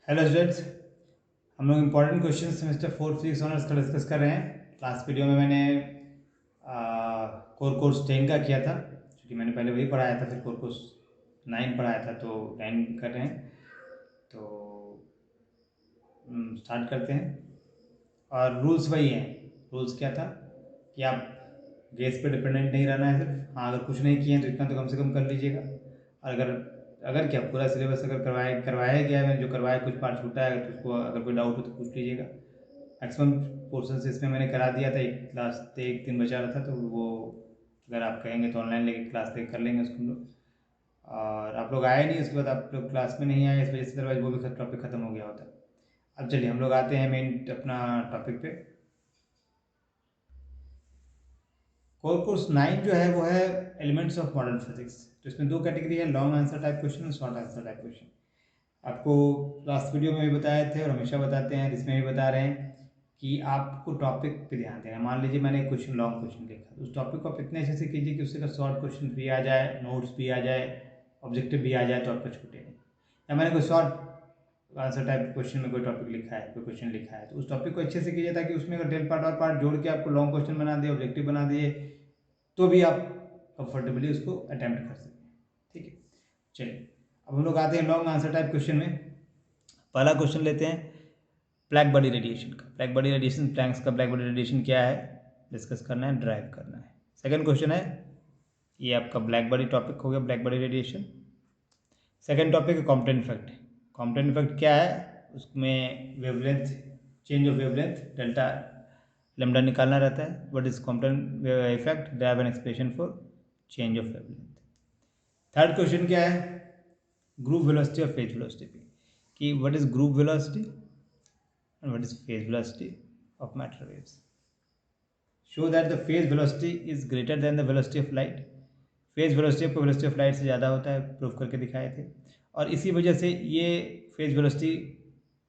Hello students, हम लोग important question semester 4 physics honours का डिस्कस कर रहे हैं। लास्ट वीडियो में मैंने कोर कोर्स 10 का किया था, क्योंकि मैंने पहले वही पढ़ाया था, फिर कोर कोर्स 9 पढ़ाया था, तो 9 कर रहे हैं। तो स्टार्ट करते हैं। और रूल्स वही हैं। रूल्स क्या था कि आप गेस पे डिपेंडेंट नहीं रहना है सिर्फ। हाँ, अगर कुछ नहीं किए हैं तो इतना तो कम से कम कर लीजिएगा। और अगर अगर क्या पूरा सिलेबस अगर करवाया गया है, जो करवाया कुछ पार्ट छूटा है तो उसको अगर कोई डाउट हो तो पूछ लीजिएगा। मैक्सिमम पोर्शन इसमें मैंने करा दिया था। एक क्लास एक दिन बचा रहा था, तो वो अगर आप कहेंगे तो ऑनलाइन लेके क्लास लेके कर लेंगे उसको हम लोग। और आप लोग आए नहीं, उसके बाद आप लोग क्लास में नहीं आए, इस वजह से अदरवाइज वो भी टॉपिक ख़त्म हो गया होता। अब चलिए हम लोग आते हैं मेन अपना टॉपिक पे। कोर कोर्स 9 जो है वो है एलिमेंट्स ऑफ मॉडर्न फिजिक्स। तो इसमें दो कैटेगरी है, लॉन्ग आंसर टाइप क्वेश्चन और शॉर्ट आंसर टाइप क्वेश्चन। आपको लास्ट वीडियो में भी बताए थे और हमेशा बताते हैं, इसमें भी बता रहे हैं कि आपको टॉपिक पे ध्यान देना है। मान लीजिए मैंने एक क्वेश्चन लॉन्ग क्वेश्चन लिखा, तो उस टॉपिक को आप इतने अच्छे से कीजिए कि उससे अगर शॉर्ट क्वेश्चन भी आ जाए, नोट्स भी आ जाए, ऑब्जेक्टिव भी आ जाए, तो आपका छूटे नहीं। या मैंने कोई शॉर्ट आंसर टाइप क्वेश्चन में कोई टॉपिक लिखा है, कोई क्वेश्चन लिखा है, तो उस टॉपिक को अच्छे से कीजिए, ताकि उसमें अगर टेल पार्ट और पार्ट जोड़ के आपको लॉन्ग क्वेश्चन बना दिए, ऑब्जेक्टिव बना दिए, तो भी आप कंफर्टेबली उसको अटैम्प्ट कर सकते हैं। ठीक है, चलिए अब हम लोग आते हैं लॉन्ग आंसर टाइप क्वेश्चन में। पहला क्वेश्चन लेते हैं ब्लैक बॉडी रेडिएशन का। ब्लैक बॉडी रेडिएशन, प्लैंक्स का ब्लैक बॉडी रेडिएशन क्या है, डिस्कस करना है, ड्राइव करना है। सेकंड क्वेश्चन है, ये आपका ब्लैक बॉडी टॉपिक हो गया, black body radiation. Second topic है कॉम्पटेंट इफेक्ट। कॉम्पटेंट इफेक्ट क्या है, उसमें wavelength, change of wavelength delta lambda निकालना रहता है। What is Compton effect, derive an expression for change of wavelength. Third question क्या है, ग्रुप वेलोसिटी और फेज वेलोसिटी पे, कि what is group velocity and what is phase velocity of matter waves. Show that the phase velocity is greater than the velocity of light. Phase velocity आपको velocity of light से ज़्यादा होता है, prove करके दिखाए थे। और इसी वजह से ये फेज वेलोसिटी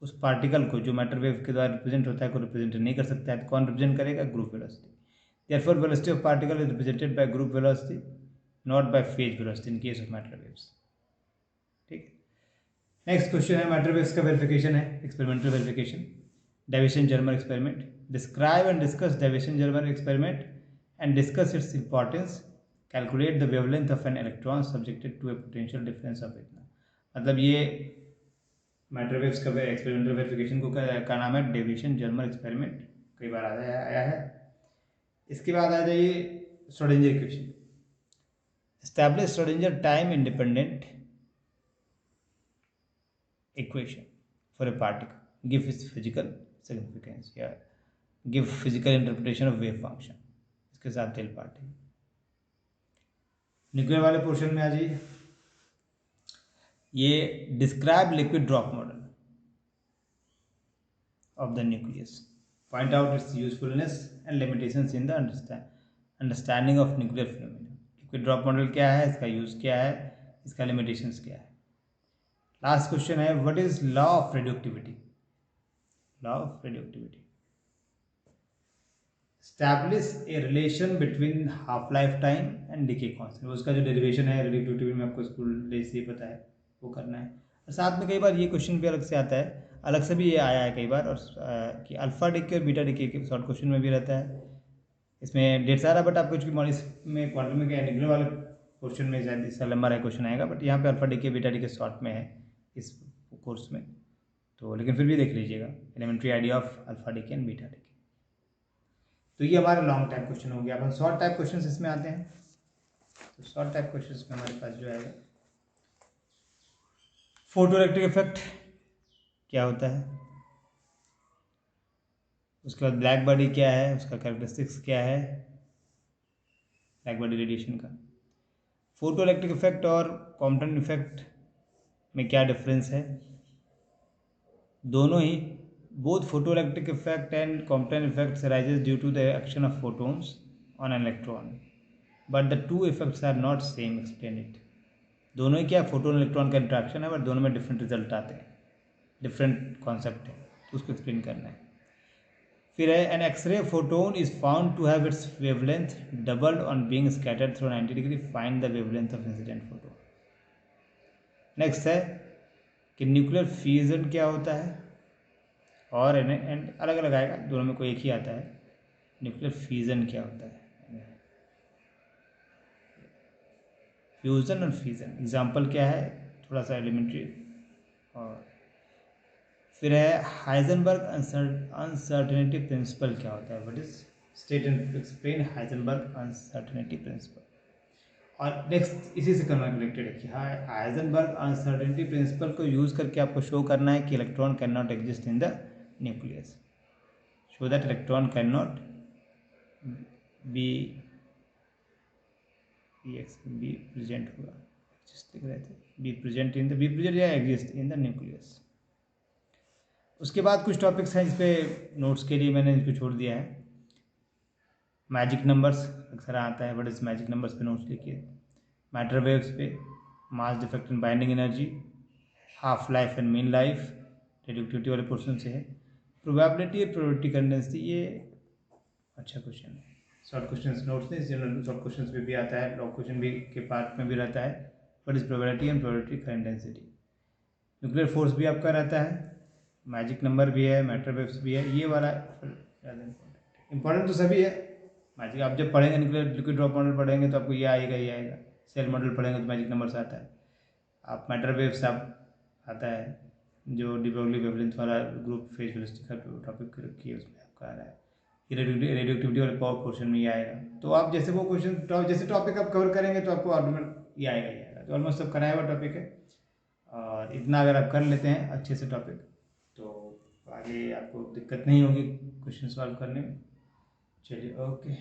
उस पार्टिकल को जो मैटर वेव के द्वारा रिप्रेजेंट होता है को रिप्रेजेंट नहीं कर सकता है। तो कौन रिप्रेजेंट करेगा, group velocity. Therefore velocity of particle is represented by group velocity, not bye phase velocity in case of matter waves. ठीक है, नेक्स्ट क्वेश्चन है मैटर वेव्स का वेरिफिकेशन है, experimental verification. Davison-Germer experiment. Describe and discuss Davison-Germer experiment and discuss its importance. Calculate the wavelength of an electron subjected to a potential difference of इतना। मतलब ये matter waves का experimental verification को का नाम है डेविसन-जर्मर एक्सपेरिमेंट। कई बार आया है। इसके बाद आ जाइए Schrodinger equation. Establish Schrodinger time independent equation for a particle, give its physical significance या give physical interpretation of wave function। इसके साथ टेल पार्ट है। न्यूक्लियर वाले पोर्शन में आ जाइए, ये describe liquid drop model of the nucleus, point out it's usefulness and limitations in the understanding of nuclear phenomena. Liquid drop model क्या है, इसका यूज क्या है, इसका लिमिटेशंस क्या है। लास्ट क्वेश्चन है, what is law of रेडियोक्टिविटी। Law of रेडियोक्टिविटी, establish a relation between half life time and decay constant। उसका जो डेरिवेशन है रेडियोक्टिविटी में आपको स्कूल डेज से पता है, वो करना है। और साथ में कई बार ये क्वेश्चन भी अलग से आता है, अलग से भी ये आया है कई बार, और कि अल्फा डिके और बीटा डिके के शॉर्ट क्वेश्चन में भी रहता है। इसमें डेढ़ सारा, बट आपको चूँकि मॉडल में क्वांटम में क्या निकलने वाले क्वेश्चन में शायद इसका लंबा रहा क्वेश्चन आएगा, बट यहाँ पे alpha decay beta decay short में है इस कोर्स में। तो लेकिन फिर भी देख लीजिएगा, elementary idea of alpha decay and beta decay. तो ये हमारा लॉन्ग टाइप क्वेश्चन हो गया। अपन शॉर्ट टाइप क्वेश्चन इसमें आते हैं। तो शॉर्ट टाइप क्वेश्चन में हमारे पास जो आएगा, फोटो इलेक्ट्रिक इफेक्ट क्या होता है, उसके बाद ब्लैक बॉडी क्या है, उसका कैरेक्टरिस्टिक्स क्या है, ब्लैक बॉडी रेडिएशन का। फोटो इलेक्ट्रिक इफेक्ट और कॉम्पटेंट इफेक्ट में क्या डिफरेंस है, दोनों ही both photoelectric effect and Compton effects arises due to the action of photons on an electron, but the two effects are not same। explain it। दोनों ही क्या, photon electron का interaction है, but दोनों में डिफरेंट रिजल्ट आते हैं, different concept है, तो उसको एक्सप्लेन करना है। फिर है, an x-ray photon is found to have its wavelength doubled on being scattered through 90 degree, find the wavelength of incident photon. Next है, कि न्यूक्लियर फ्यूजन क्या होता है, और अलग अलग आएगा, दोनों में कोई एक ही आता है। न्यूक्लियर फ्यूजन क्या होता है, फ्यूजन और फ्यूजन एग्जाम्पल क्या है, थोड़ा सा एलिमेंट्री। और फिर है हाइजेनबर्ग अनसर्टेनिटी प्रिंसिपल क्या होता है, what is state and explain Heisenberg uncertainty principle. और नेक्स्ट इसी से कनेक्टेड है कि हाइजेनबर्ग अनसर्टेनिटी प्रिंसिपल को यूज करके आपको शो करना है कि electron can not exist in the nucleus, show that electron can not be be present होगा, लिख रहे थे बी प्रेजेंट या एग्जिस्ट इन द न्यूक्लियस। उसके बाद कुछ टॉपिक्स हैं जिसपे नोट्स के लिए मैंने इसको छोड़ दिया है। मैजिक नंबर्स अक्सर आता है, व्हाट इज मैजिक नंबर्स पे नोट्स लिखिए। मैटर वेव्स पे, mass defect and binding energy, half life and mean life, radioactivity वाले पोर्शन से है। प्रोबेबिलिटी और प्रोबेबिलिटी कंडेंसिटी, ये अच्छा क्वेश्चन है। शॉर्ट क्वेश्चन नोट्स नहीं, जनरल शॉर्ट क्वेश्चन में भी आता है, लॉन्ग क्वेश्चन भी के पार्ट में भी रहता है। What is probability and probability density. Nuclear force भी आपका रहता है, मैजिक नंबर भी है, मैटर वेव्स भी है। ये वाला ज़्यादा इंपॉर्टेंट तो सभी है। मैजिक आप जब पढ़ेंगे न्यूक्लियर लिक्विड ड्रॉप मॉडल पढ़ेंगे तो आपको ये आएगा, ये आएगा। सेल मॉडल पढ़ेंगे तो मैजिक नंबर से आता है। आप मैटर वेव्स आप आता है, जो डी ब्रोगली वेवलेंथ वाला ग्रुप फेज वेलोसिटी का टॉपिक रखिए, उसमें आपका आ रहा है। ये रेडियोएक्टिविटी वाले पावर पोर्शन में ये आएगा। तो आप जैसे वो क्वेश्चन जैसे टॉपिक आप कवर करेंगे तो आपको ऑटोमेटिक ये आएगा, ये आएगा। तो ऑलमोस्ट सब कराया हुआ टॉपिक है, और इतना अगर आप कर लेते हैं अच्छे से टॉपिक तो आगे आपको दिक्कत नहीं होगी क्वेश्चन सॉल्व करने में। चलिए, ओके।